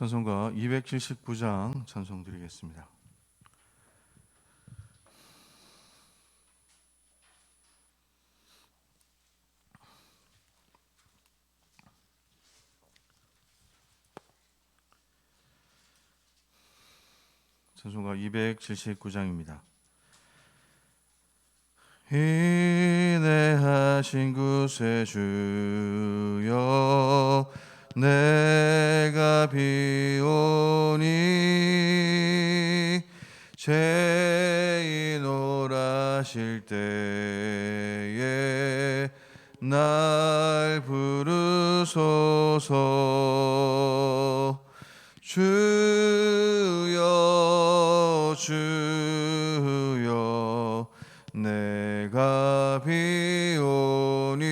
찬송가 279장 찬송 드리겠습니다. 찬송가 279장입니다. 인내하신 구세주여 내가 비오니 죄인 오라실 때에 날 부르소서. 주여 주여 내가 비오니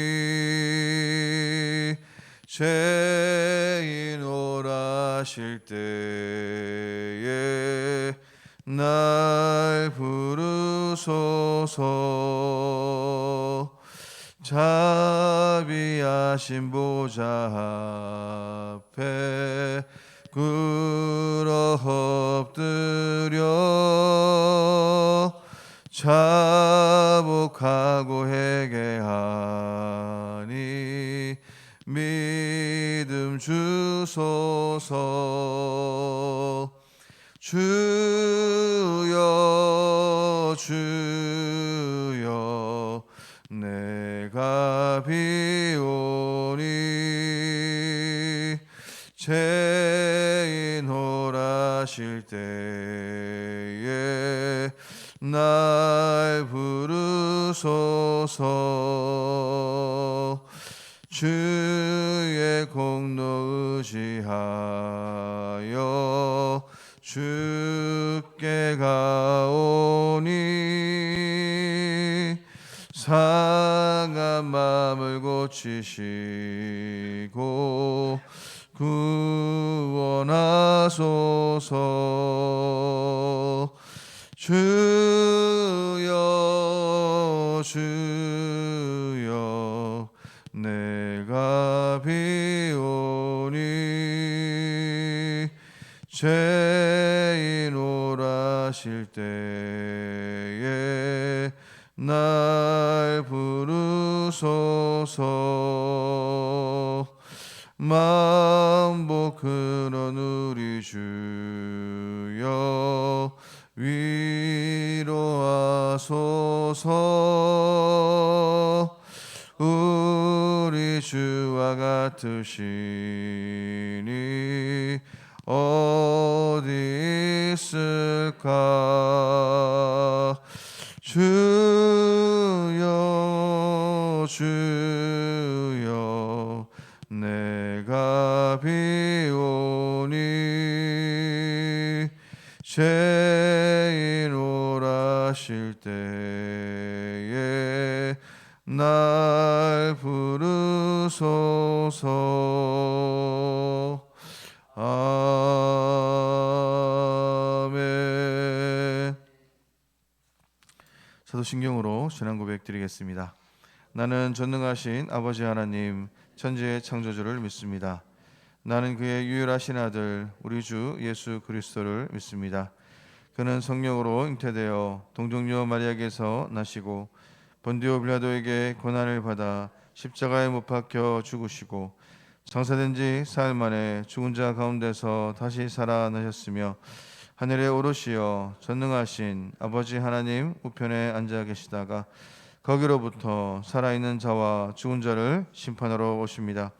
죄인 오라실 때에 날 부르소서. 자비하신 보좌 앞에 꿇어 엎드려 자복하고 회개하니 믿음 주소서. 주여 주여 내가 비오니 죄인 오라실 때에 날 부르소서. 주의 공로 의지하여 주께 가오니 상한 마음을 고치시고 구원하소서. 주여 주여 내가 비오니 죄인 오라실 때에 날 부르소서. 만복 그런 우리 주여 위로하소서. 우리 주와 같으시니 어디 있을까. 주여 주여 내가 비오니 죄인 오라실 때에 날 부르소서. 아멘. 사도신경으로 신앙 고백 드리겠습니다. 나는 전능하신 아버지 하나님 천지의 창조주를 믿습니다. 나는 그의 유일하신 아들 우리 주 예수 그리스도를 믿습니다. 그는 성령으로 잉태되어 동정녀 마리아에게서 나시고 본디오 빌라도에게 고난을 받아 십자가에 못 박혀 죽으시고 장사된 지 사흘 만에 죽은 자 가운데서 다시 살아나셨으며 하늘에 오르시어 전능하신 아버지 하나님 우편에 앉아 계시다가 거기로부터 살아있는 자와 죽은 자를 심판하러 오십니다.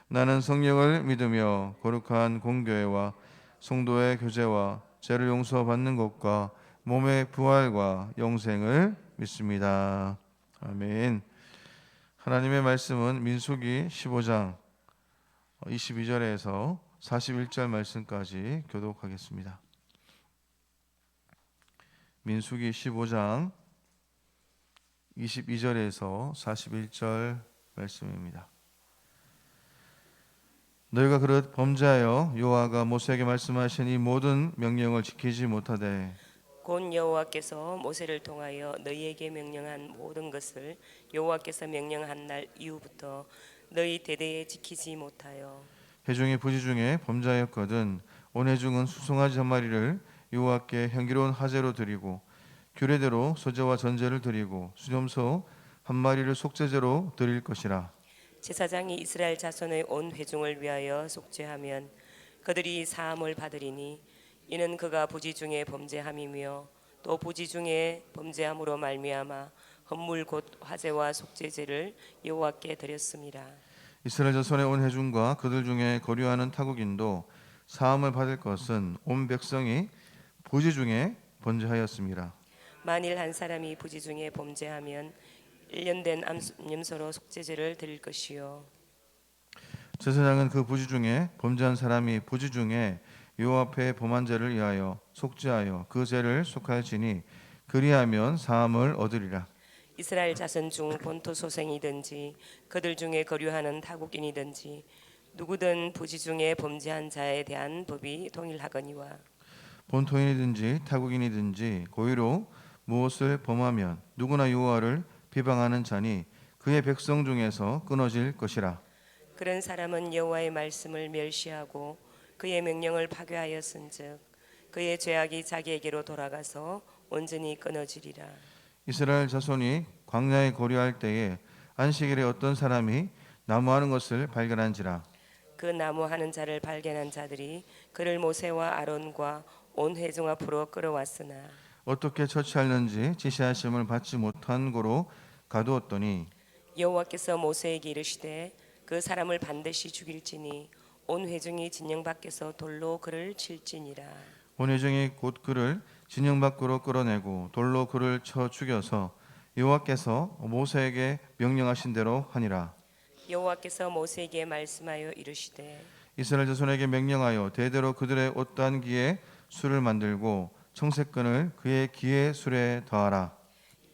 나는 성령을 믿으며 거룩한 공교회와 성도의 교제와 죄를 용서받는 것과 몸의 부활과 영생을 믿습니다. 아멘. 하나님의 말씀은 민수기 15장 22절에서 41절 말씀까지 교독하겠습니다. 민수기 15장 22절에서 41절 말씀입니다. 너희가 그릇 범죄하여 여호와가 모세에게 말씀하신 이 모든 명령을 지키지 못하되 곧 여호와께서 모세를 통하여 너희에게 명령한 모든 것을 여호와께서 명령한 날 이후부터 너희 대대에 지키지 못하여 회중의 부지 중에 범죄하였거든 온 회중은 수송아지 한 마리를 여호와께 향기로운 화제로 드리고 규례대로 소제와 전제를 드리고 수염소 한 마리를 속죄제로 드릴 것이라. 제사장이 이스라엘 자손의 온 회중을 위하여 속죄하면 그들이 사함을 받으리니 이는 그가 부지 중에 범죄함이며 또 부지 중에 범죄함으로 말미암아 헌물 곧 화제와 속죄제를 여호와께 드렸습니다. 이스라엘 자손의 온 회중과 그들 중에 거류하는 타국인도 사함을 받을 것은 온 백성이 부지 중에 범죄하였습니다. 만일 한 사람이 부지 중에 범죄하면 1년 된 암염소로 속죄제를 드릴 것이요 제사장은 그 부지 중에 범죄한 사람이 부지 중에 여호와 앞에 범한 죄를 위하여 속죄하여 그 죄를 속할지니 그리하면 사함을 얻으리라. 이스라엘 자손 중 본토 소생이든지 그들 중에 거류하는 타국인이든지 누구든 부지 중에 범죄한 자에 대한 법이 동일하거니와 본토인이든지 타국인이든지 고의로 무엇을 범하면 누구나 여호와를 비방하는 자니 그의 백성 중에서 끊어질 것이라. 그런 사람은 여호와의 말씀을 멸시하고 그의 명령을 파괴하였은즉 그의 죄악이 자기에게로 돌아가서 온전히 끊어지리라. 이스라엘 자손이 광야에 거류할 때에 안식일에 어떤 사람이 나무하는 것을 발견한지라. 그 나무하는 자를 발견한 자들이 그를 모세와 아론과 온 회중 앞으로 끌어왔으나 어떻게 처치하는지 지시하심을 받지 못한 고로 가두었더니 여호와께서 모세에게 이르시되 그 사람을 반드시 죽일지니 온 회중이 진영 밖에서 돌로 그를 칠지니라. 온 회중이 곧 그를 진영 밖으로 끌어내고 돌로 그를 쳐 죽여서 여호와께서 모세에게 명령하신 대로 하니라. 여호와께서 모세에게 말씀하여 이르시되 이스라엘 자손에게 명령하여 대대로 그들의 옷단기에 술을 만들고 청색끈을 그의 기의 술에 더하라.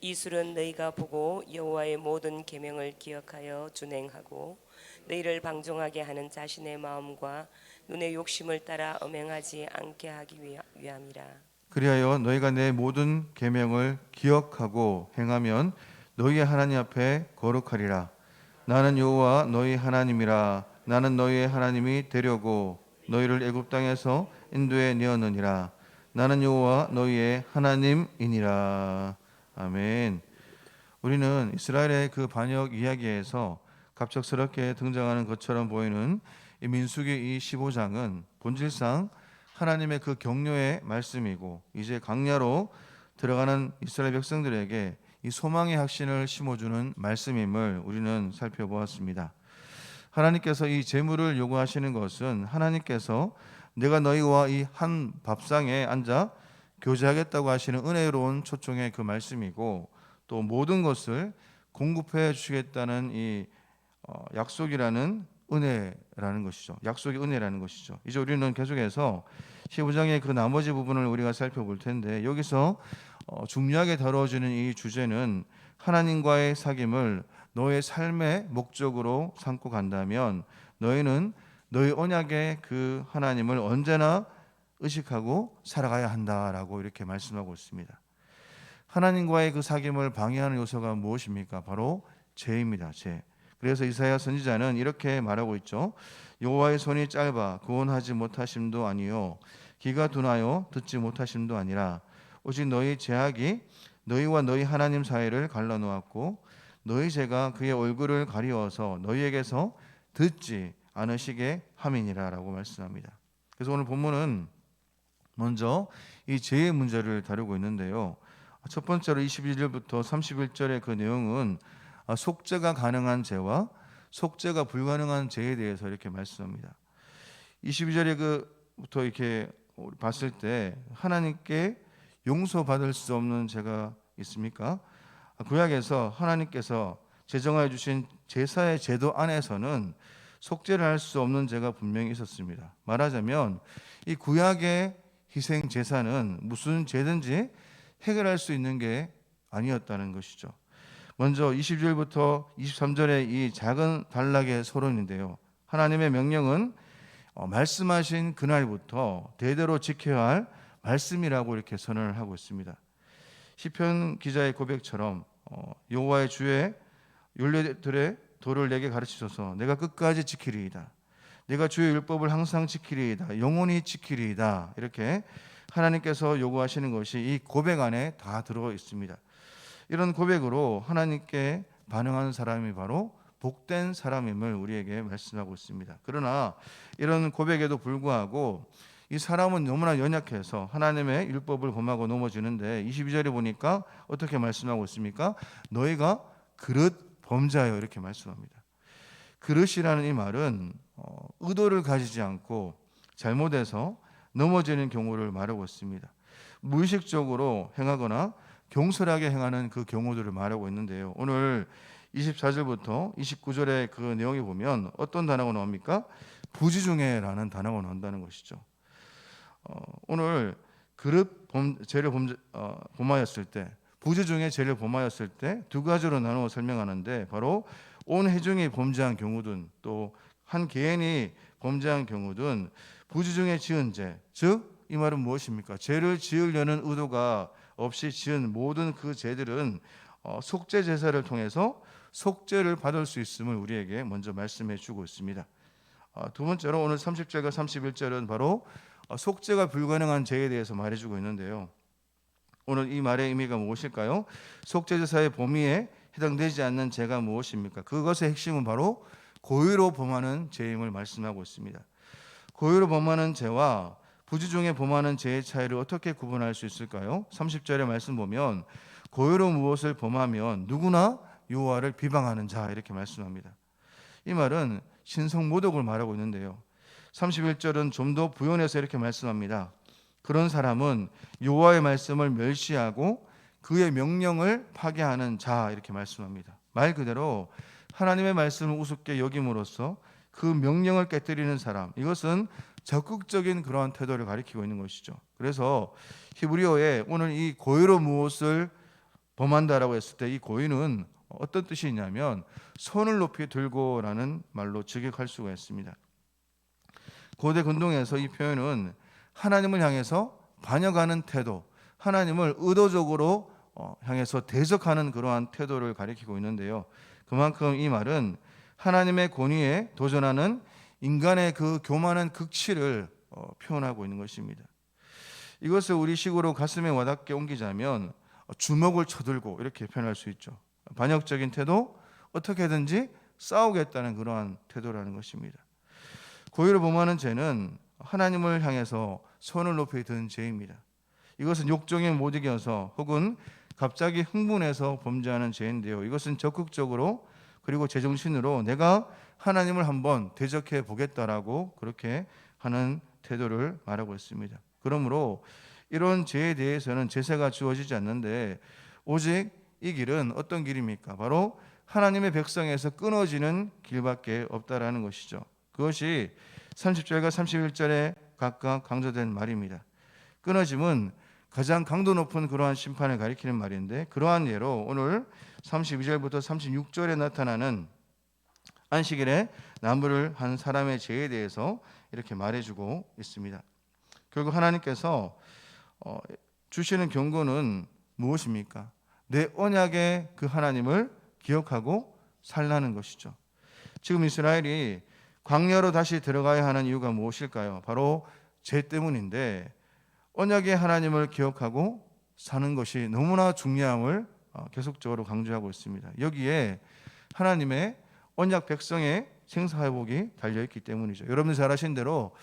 이 술은 너희가 보고 여호와의 모든 계명을 기억하여 준행하고 너희를 방종하게 하는 자신의 마음과 눈의 욕심을 따라 엄행하지 않게 하기 위함이라. 그리하여 너희가 내 모든 계명을 기억하고 행하면 너희의 하나님 앞에 거룩하리라. 나는 여호와 너희 하나님이라. 나는 너희의 하나님이 되려고 너희를 애굽 땅에서 인도해 내었느니라. 나는 여호와 너희의 하나님이니라. 아멘. 우리는 이스라엘의 그 반역 이야기에서 갑작스럽게 등장하는 것처럼 보이는 이 민수기 이 15장은 본질상 하나님의 그 격려의 말씀이고 이제 광야로 들어가는 이스라엘 백성들에게 이 소망의 확신을 심어주는 말씀임을 우리는 살펴보았습니다. 하나님께서 이 제물을 요구하시는 것은 하나님께서 내가 너희와 이 한 밥상에 앉아 교제하겠다고 하시는 은혜로운 초청의 그 말씀이고 또 모든 것을 공급해 주시겠다는 이 약속이라는 은혜라는 것이죠. 약속의 은혜라는 것이죠. 이제 우리는 계속해서 15장의 그 나머지 부분을 우리가 살펴볼 텐데 여기서 중요하게 다뤄지는 이 주제는 하나님과의 사귐을 너의 삶의 목적으로 삼고 간다면 너희는 너희 언약의 그 하나님을 언제나 의식하고 살아가야 한다라고 이렇게 말씀하고 있습니다. 하나님과의 그 사귐을 방해하는 요소가 무엇입니까? 바로 죄입니다. 죄. 그래서 이사야 선지자는 이렇게 말하고 있죠. 여호와의 손이 짧아 구원하지 못하심도 아니요 귀가 둔하여 듣지 못하심도 아니라 오직 너희 죄악이 너희와 너희 하나님 사이를 갈라놓았고 너희 죄가 그의 얼굴을 가리워서 너희에게서 듣지 않으시게 함이니라라고 말씀합니다. 그래서 오늘 본문은 먼저 이 죄의 문제를 다루고 있는데요. 첫 번째로 21절부터 31절의 그 내용은 속죄가 가능한 죄와 속죄가 불가능한 죄에 대해서 이렇게 말씀합니다. 22절에 그부터 이렇게 봤을 때 하나님께 용서받을 수 없는 죄가 있습니까? 구약에서 하나님께서 제정하여 주신 제사의 제도 안에서는 속죄를 할 수 없는 죄가 분명히 있었습니다. 말하자면 이 구약의 희생 제사는 무슨 죄든지 해결할 수 있는 게 아니었다는 것이죠. 먼저 20절부터 23절의 이 작은 단락의 서론인데요. 하나님의 명령은 말씀하신 그날부터 대대로 지켜야 할 말씀이라고 이렇게 선언을 하고 있습니다. 시편 기자의 고백처럼 여호와의 주의 율례들의 도를 내게 가르치소서 내가 끝까지 지키리이다. 내가 주의 율법을 항상 지키리이다, 영원히 지키리이다. 이렇게 하나님께서 요구하시는 것이 이 고백 안에 다 들어 있습니다. 이런 고백으로 하나님께 반응하는 사람이 바로 복된 사람임을 우리에게 말씀하고 있습니다. 그러나 이런 고백에도 불구하고 이 사람은 너무나 연약해서 하나님의 율법을 범하고 넘어지는데 22절에 보니까 어떻게 말씀하고 있습니까? 너희가 그릇 범자여, 이렇게 말씀합니다. 그릇이라는 이 말은 의도를 가지지 않고 잘못해서 넘어지는 경우를 말하고 있습니다. 무의식적으로 행하거나 경솔하게 행하는 그 경우들을 말하고 있는데요. 오늘 24절부터 29절의 그 내용에 보면 어떤 단어가 나옵니까? 부지중에라는 단어가 나온다는 것이죠. 오늘 죄를 범하였을 때, 부지중에 죄를 범하였을 때 두 가지로 나누어 설명하는데, 바로 온 회중이 범죄한 경우든 또 한 개인이 범죄한 경우든 부지중에 지은 죄, 즉 이 말은 무엇입니까? 죄를 지으려는 의도가 없이 지은 모든 그 죄들은 속죄 제사를 통해서 속죄를 받을 수 있음을 우리에게 먼저 말씀해 주고 있습니다. 두 번째로 오늘 30절과 31절은 바로 속죄가 불가능한 죄에 대해서 말해주고 있는데요. 오늘 이 말의 의미가 무엇일까요? 속죄 제사의 범위에 해당되지 않는 죄가 무엇입니까? 그것의 핵심은 바로 고의로 범하는 죄임을 말씀하고 있습니다. 고의로 범하는 죄와 부지중에 범하는 죄의 차이를 어떻게 구분할 수 있을까요? 30절의 말씀 보면 고의로 무엇을 범하면 누구나 여호와를 비방하는 자, 이렇게 말씀합니다. 이 말은 신성모독을 말하고 있는데요. 31절은 좀 더 부연해서 이렇게 말씀합니다. 그런 사람은 여호와의 말씀을 멸시하고 그의 명령을 파괴하는 자, 이렇게 말씀합니다. 말 그대로 하나님의 말씀을 우습게 여김으로써 그 명령을 깨뜨리는 사람, 이것은 적극적인 그러한 태도를 가리키고 있는 것이죠. 그래서 히브리어에 오늘 이 고의로 무엇을 범한다라고 했을 때 이 고의는 어떤 뜻이 있냐면 손을 높이 들고라는 말로 직역할 수가 있습니다. 고대 근동에서 이 표현은 하나님을 향해서 반역하는 태도, 하나님을 의도적으로 향해서 대적하는 그러한 태도를 가리키고 있는데요. 그만큼 이 말은 하나님의 권위에 도전하는 인간의 그 교만한 극치를 표현하고 있는 것입니다. 이것을 우리식으로 가슴에 와닿게 옮기자면 주먹을 쳐들고 이렇게 표현할 수 있죠. 반역적인 태도, 어떻게든지 싸우겠다는 그러한 태도라는 것입니다. 고의로 범하는 죄는 하나님을 향해서 손을 높이 든 죄입니다. 이것은 욕정에 못 이겨서 혹은 갑자기 흥분해서 범죄하는 죄인데요. 이것은 적극적으로 그리고 제정신으로 내가 하나님을 한번 대적해 보겠다라고 그렇게 하는 태도를 말하고 있습니다. 그러므로 이런 죄에 대해서는 제사가 주어지지 않는데 오직 이 길은 어떤 길입니까? 바로 하나님의 백성에서 끊어지는 길밖에 없다라는 것이죠. 그것이 30절과 31절에 각각 강조된 말입니다. 끊어짐은 가장 강도 높은 그러한 심판을 가리키는 말인데, 그러한 예로 오늘 32절부터 36절에 나타나는 안식일에 나무를 한 사람의 죄에 대해서 이렇게 말해주고 있습니다. 결국 하나님께서 주시는 경고는 무엇입니까? 내 언약의 그 하나님을 기억하고 살라는 것이죠. 지금 이스라엘이 광야로 다시 들어가야 하는 이유가 무엇일까요? 바로 죄 때문인데 언약의 하나님을 기억하고 사는 것이 너무나 중요함을 계속적으로 강조하고 있습니다. 여기에 하나님의 언약 백성의 생사회복이 달려있기 때문이죠. 여러분들 잘 아신 대로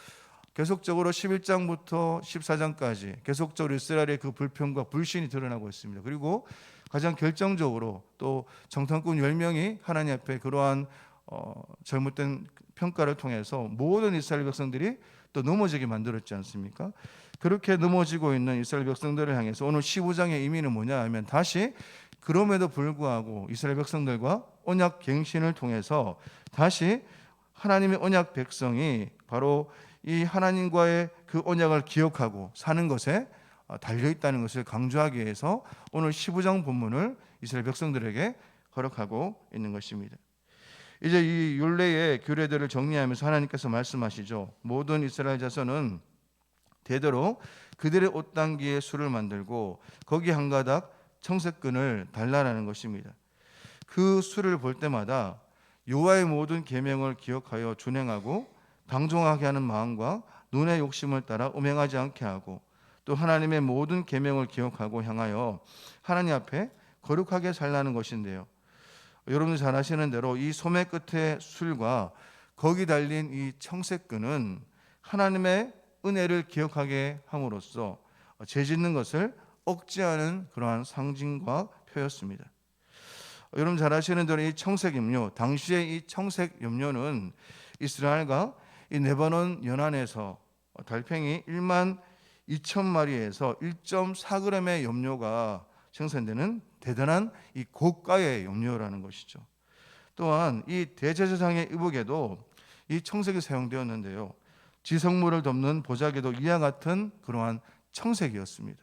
계속적으로 11장부터 14장까지 계속적으로 이스라엘의 그 불평과 불신이 드러나고 있습니다. 그리고 가장 결정적으로 또 정탐꾼 10명이 하나님 앞에 그러한 잘못된 평가를 통해서 모든 이스라엘 백성들이 또 넘어지게 만들었지 않습니까? 그렇게 넘어지고 있는 이스라엘 백성들을 향해서 오늘 15장의 의미는 뭐냐 하면 다시 그럼에도 불구하고 이스라엘 백성들과 언약 갱신을 통해서 다시 하나님의 언약 백성이 바로 이 하나님과의 그 언약을 기억하고 사는 것에 달려있다는 것을 강조하기 위해서 오늘 15장 본문을 이스라엘 백성들에게 허락하고 있는 것입니다. 이제 이 율례의 규례들을 정리하면서 하나님께서 말씀하시죠. 모든 이스라엘 자손은 대대로 그들의 옷단기에 술을 만들고 거기 한 가닥 청색끈을 달라라는 것입니다. 그 술을 볼 때마다 여호와의 모든 계명을 기억하여 준행하고 방종하게 하는 마음과 눈의 욕심을 따라 음행하지 않게 하고 또 하나님의 모든 계명을 기억하고 향하여 하나님 앞에 거룩하게 살라는 것인데요. 여러분 잘 아시는 대로 이 소매 끝에 술과 거기 달린 이 청색끈은 하나님의 은혜를 기억하게 함으로써 죄 짓는 것을 억제하는 그러한 상징과 표였습니다. 여러분 잘 아시는 대로 이 청색 염료, 당시에 이 청색 염료는 이스라엘과 이 레바논 연안에서 달팽이 1만 2천 마리에서 1.4g의 염료가 생산되는 대단한 이 고가의 염료라는 것이죠. 또한 이 대제사장의 의복에도 이 청색이 사용되었는데요. 지성물을 덮는 보자기도 이와 같은 그러한 청색이었습니다.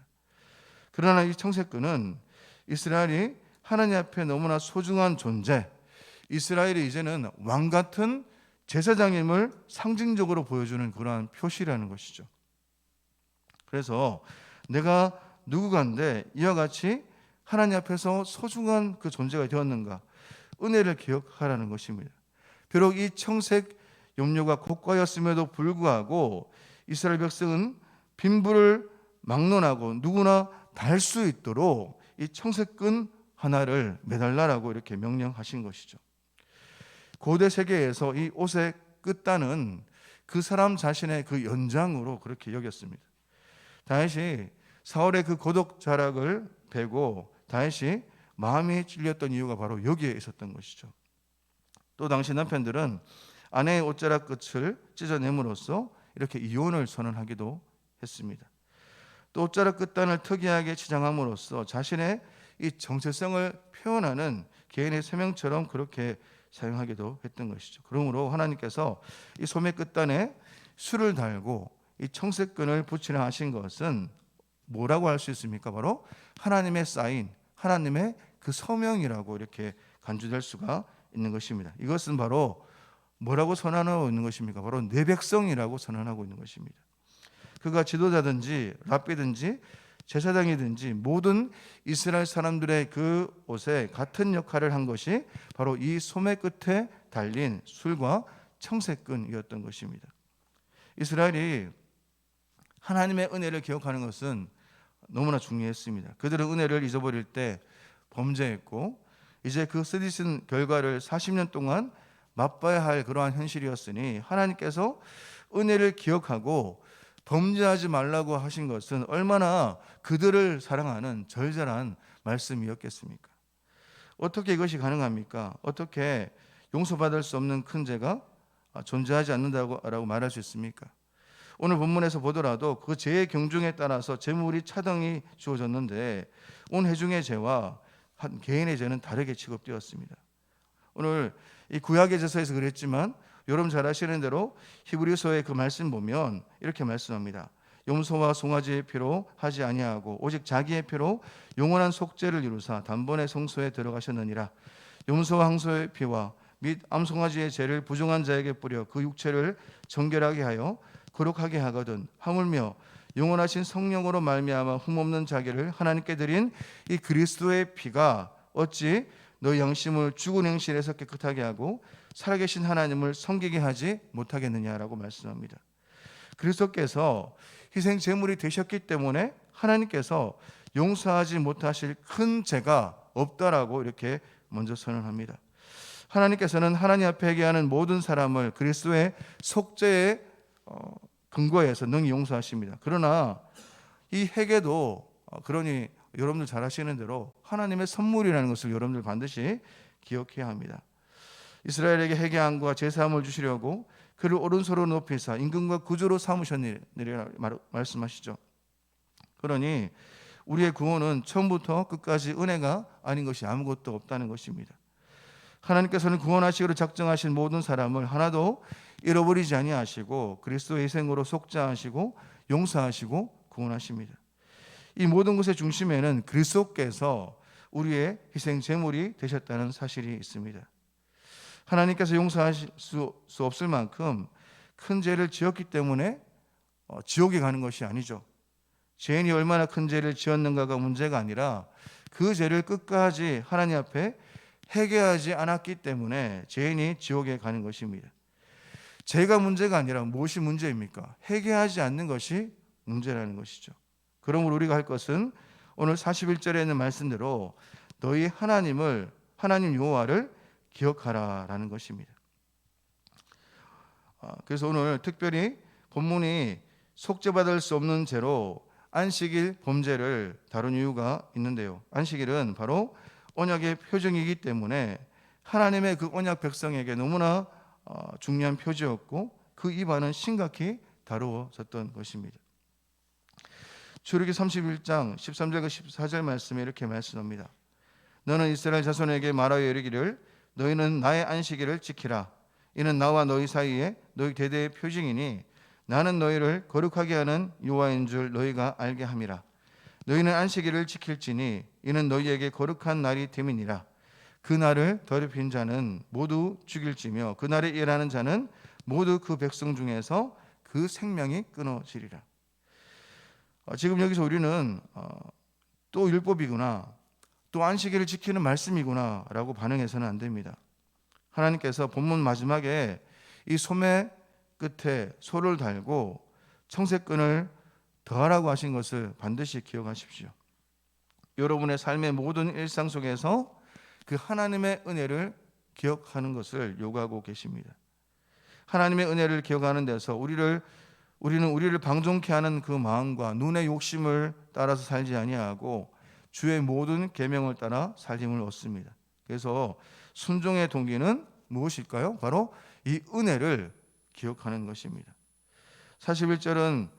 그러나 이 청색끈은 이스라엘이 하나님 앞에 너무나 소중한 존재, 이스라엘이 이제는 왕 같은 제사장임을 상징적으로 보여주는 그러한 표시라는 것이죠. 그래서 내가 누구간데 이와 같이 하나님 앞에서 소중한 그 존재가 되었는가, 은혜를 기억하라는 것입니다. 비록 이 청색 염료가 고가였음에도 불구하고 이스라엘 백성은 빈불을 막론하고 누구나 달 수 있도록 이 청색끈 하나를 매달라라고 이렇게 명령하신 것이죠. 고대 세계에서 이 옷의 끝단은 그 사람 자신의 그 연장으로 그렇게 여겼습니다. 다윗이 사울의 그 고독 자락을 베고 다윗이 마음이 찔렸던 이유가 바로 여기에 있었던 것이죠. 또 당시 남편들은 아내의 옷자락 끝을 찢어냄으로써 이렇게 이혼을 선언하기도 했습니다. 또 옷자락 끝단을 특이하게 치장함으로써 자신의 이 정체성을 표현하는 개인의 세명처럼 그렇게 사용하기도 했던 것이죠. 그러므로 하나님께서 이 소매 끝단에 술을 달고 이 청색끈을 붙이려 하신 것은 뭐라고 할 수 있습니까? 바로 하나님의 사인, 하나님의 그 서명이라고 이렇게 간주될 수가 있는 것입니다. 이것은 바로 뭐라고 선언하고 있는 것입니까? 바로 내 백성이라고 선언하고 있는 것입니다. 그가 지도자든지 랍비든지 제사장이든지 모든 이스라엘 사람들의 그 옷에 같은 역할을 한 것이 바로 이 소매 끝에 달린 술과 청색끈이었던 것입니다. 이스라엘이 하나님의 은혜를 기억하는 것은 너무나 중요했습니다. 그들은 은혜를 잊어버릴 때 범죄했고 이제 그 쓰디쓴 결과를 40년 동안 맛봐야 할 그러한 현실이었으니 하나님께서 은혜를 기억하고 범죄하지 말라고 하신 것은 얼마나 그들을 사랑하는 절절한 말씀이었겠습니까? 어떻게 이것이 가능합니까? 어떻게 용서받을 수 없는 큰 죄가 존재하지 않는다고 말할 수 있습니까? 오늘 본문에서 보더라도 그 죄의 경중에 따라서 제물이 차등이 주어졌는데 온 회중의 죄와 한 개인의 죄는 다르게 취급되었습니다. 오늘 이 구약의 제사에서 그랬지만 여러분 잘 아시는 대로 히브리서의 그 말씀 보면 이렇게 말씀합니다. 염소와 송아지의 피로 하지 아니하고 오직 자기의 피로 영원한 속죄를 이루사 단번에 성소에 들어가셨느니라. 염소와 항소의 피와 및 암송아지의 죄를 부정한 자에게 뿌려 그 육체를 정결하게 하여 거룩하게 하거든 하물며 영원하신 성령으로 말미암아 흠없는 자기를 하나님께 드린 이 그리스도의 피가 어찌 너희 양심을 죽은 행실에서 깨끗하게 하고 살아계신 하나님을 섬기게 하지 못하겠느냐라고 말씀합니다. 그리스도께서 희생 제물이 되셨기 때문에 하나님께서 용서하지 못하실 큰 죄가 없다라고 이렇게 먼저 선언합니다. 하나님께서는 하나님 앞에 회개하는 모든 사람을 그리스도의 속죄의 근거에서 능히 용서하십니다. 그러나 이 회개도 그러니 여러분들 잘 아시는 대로 하나님의 선물이라는 것을 여러분들 반드시 기억해야 합니다. 이스라엘에게 회개함과 제사함을 주시려고 그를 오른손으로 높이사 임금과 구주로 삼으셨느니라 말씀하시죠. 그러니 우리의 구원은 처음부터 끝까지 은혜가 아닌 것이 아무것도 없다는 것입니다. 하나님께서는 구원하시기로 작정하신 모든 사람을 하나도 잃어버리지 아니하시고 그리스도의 희생으로 속죄하시고 용서하시고 구원하십니다. 이 모든 것의 중심에는 그리스도께서 우리의 희생 제물이 되셨다는 사실이 있습니다. 하나님께서 용서하실 수 없을 만큼 큰 죄를 지었기 때문에 지옥에 가는 것이 아니죠. 죄인이 얼마나 큰 죄를 지었는가가 문제가 아니라 그 죄를 끝까지 하나님 앞에 회개하지 않았기 때문에 죄인이 지옥에 가는 것입니다. 죄가 문제가 아니라 무엇이 문제입니까? 회개하지 않는 것이 문제라는 것이죠. 그러므로 우리가 할 것은 오늘 41절에 있는 말씀대로 너희 하나님 여호와를 기억하라라는 것입니다. 그래서 오늘 특별히 본문이 속죄받을 수 없는 죄로 안식일 범죄를 다룬 이유가 있는데요. 안식일은 바로 언약의 표징이기 때문에 하나님의 그 언약 백성에게 너무나 중요한 표지였고 그 입안은 심각히 다루어졌던 것입니다. 출애굽기 31장 13절과 14절 말씀에 이렇게 말씀합니다. 너는 이스라엘 자손에게 말하여 이르기를 너희는 나의 안식일을 지키라. 이는 나와 너희 사이에 너희 대대의 표징이니 나는 너희를 거룩하게 하는 여호와인 줄 너희가 알게 함이라. 너희는 안식일을 지킬지니 이는 너희에게 거룩한 날이 됨이니라. 그 날을 더럽힌 자는 모두 죽일지며 그 날에 일하는 자는 모두 그 백성 중에서 그 생명이 끊어지리라. 지금 여기서 우리는 또 율법이구나, 또 안식일을 지키는 말씀이구나 라고 반응해서는 안 됩니다. 하나님께서 본문 마지막에 이 소매 끝에 소를 달고 청색끈을 더하라고 하신 것을 반드시 기억하십시오. 여러분의 삶의 모든 일상 속에서 그 하나님의 은혜를 기억하는 것을 요구하고 계십니다. 하나님의 은혜를 기억하는 데서 우리는 우리를 방종케 하는 그 마음과 눈의 욕심을 따라서 살지 아니하고 주의 모든 계명을 따라 살림을 얻습니다. 그래서 순종의 동기는 무엇일까요? 바로 이 은혜를 기억하는 것입니다. 41절은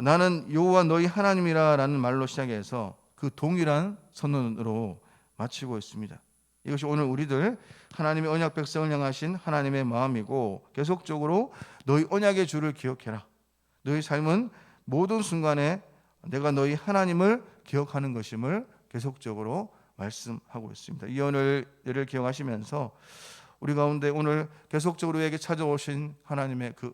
나는 여호와 너희 하나님이라 라는 말로 시작해서 그 동일한 선언으로 마치고 있습니다. 이것이 오늘 우리들 하나님의 언약 백성을 향하신 하나님의 마음이고 계속적으로 너희 언약의 주를 기억해라. 너희 삶은 모든 순간에 내가 너희 하나님을 기억하는 것임을 계속적으로 말씀하고 있습니다. 이 은혜를 기억하시면서 우리 가운데 오늘 계속적으로 우리에게 찾아오신 하나님의 그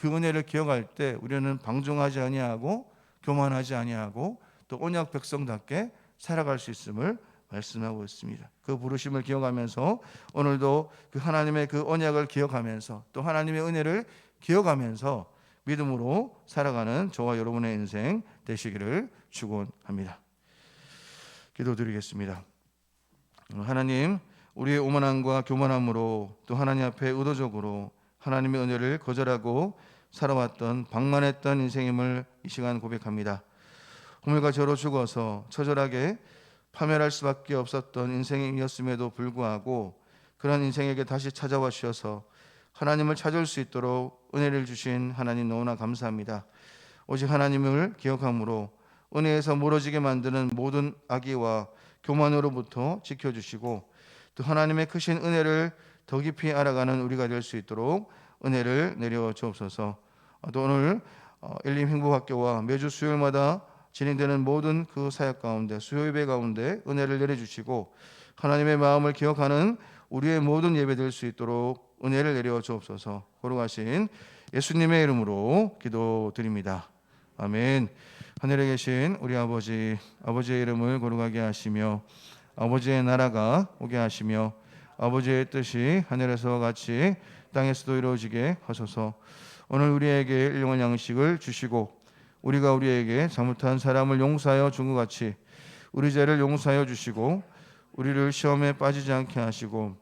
은혜를 기억할 때 우리는 방종하지 아니하고 교만하지 아니하고 또 언약 백성답게 살아갈 수 있음을 말씀하고 있습니다. 그 부르심을 기억하면서 오늘도 그 하나님의 그 언약을 기억하면서 또 하나님의 은혜를 기억하면서 믿음으로 살아가는 저와 여러분의 인생 되시기를 축원합니다. 기도드리겠습니다. 하나님, 우리의 오만함과 교만함으로 또 하나님 앞에 의도적으로 하나님의 은혜를 거절하고 살아왔던 방만했던 인생임을 이 시간 고백합니다. 우물과 저로 죽어서 처절하게 파멸할 수밖에 없었던 인생이었음에도 불구하고 그런 인생에게 다시 찾아와 주셔서 하나님을 찾을 수 있도록 은혜를 주신 하나님 너무나 감사합니다. 오직 하나님을 기억함으로 은혜에서 멀어지게 만드는 모든 악의와 교만으로부터 지켜주시고 또 하나님의 크신 은혜를 더 깊이 알아가는 우리가 될 수 있도록 은혜를 내려 주옵소서. 또 오늘 엘림 행복학교와 매주 수요일마다 진행되는 모든 그 사역 가운데 수요 예배 가운데 은혜를 내려주시고 하나님의 마음을 기억하는 우리의 모든 예배 될 수 있도록 은혜를 내려 주옵소서. 거룩하신 예수님의 이름으로 기도드립니다. 아멘. 하늘에 계신 우리 아버지의 이름을 거룩하게 하시며 아버지의 나라가 오게 하시며 아버지의 뜻이 하늘에서와 같이 땅에서도 이루어지게 하소서. 오늘 우리에게 일용할 양식을 주시고 우리가 우리에게 잘못한 사람을 용서하여 준 것 같이 우리 죄를 용서하여 주시고 우리를 시험에 빠지지 않게 하시고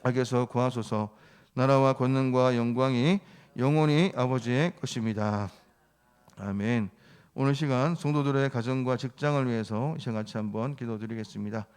악에서 구하소서. 나라와 권능과 영광이 영원히 아버지의 것입니다. 아멘. 오늘 시간 성도들의 가정과 직장을 위해서 이제 같이 한번 기도드리겠습니다.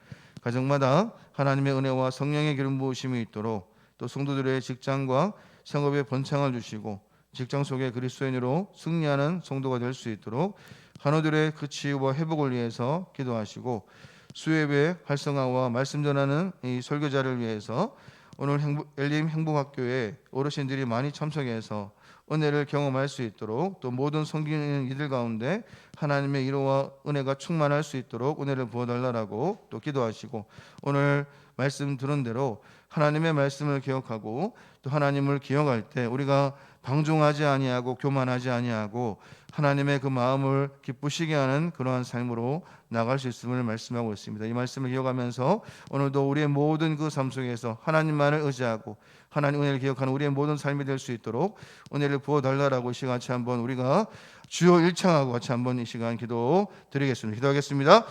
가정마다 하나님의 은혜와 성령의 기름 부으심이 있도록 또 성도들의 직장과 생업에 번창을 주시고 직장 속에 그리스도인으로 승리하는 성도가 될 수 있도록 한우들의 그 치유와 회복을 위해서 기도하시고 수예배 활성화와 말씀 전하는 이 설교자를 위해서 오늘 엘림 행복학교에 어르신들이 많이 참석해서 은혜를 경험할 수 있도록 또 모든 섬기는 이들 가운데 하나님의 위로와 은혜가 충만할 수 있도록 은혜를 부어달라고 또 기도하시고 오늘 말씀 들은 대로 하나님의 말씀을 기억하고 또 하나님을 기억할 때 우리가 방종하지 아니하고 교만하지 아니하고 하나님의 그 마음을 기쁘시게 하는 그러한 삶으로 나갈 수 있음을 말씀하고 있습니다. 이 말씀을 기억하면서 오늘도 우리의 모든 그 삶 속에서 하나님만을 의지하고 하나님 은혜를 기억하는 우리의 모든 삶이 될 수 있도록 은혜를 부어달라고 이 시간 같이 한번 우리가 주여 일창하고 같이 한번 이 시간 기도 드리겠습니다. 기도하겠습니다.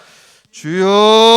주여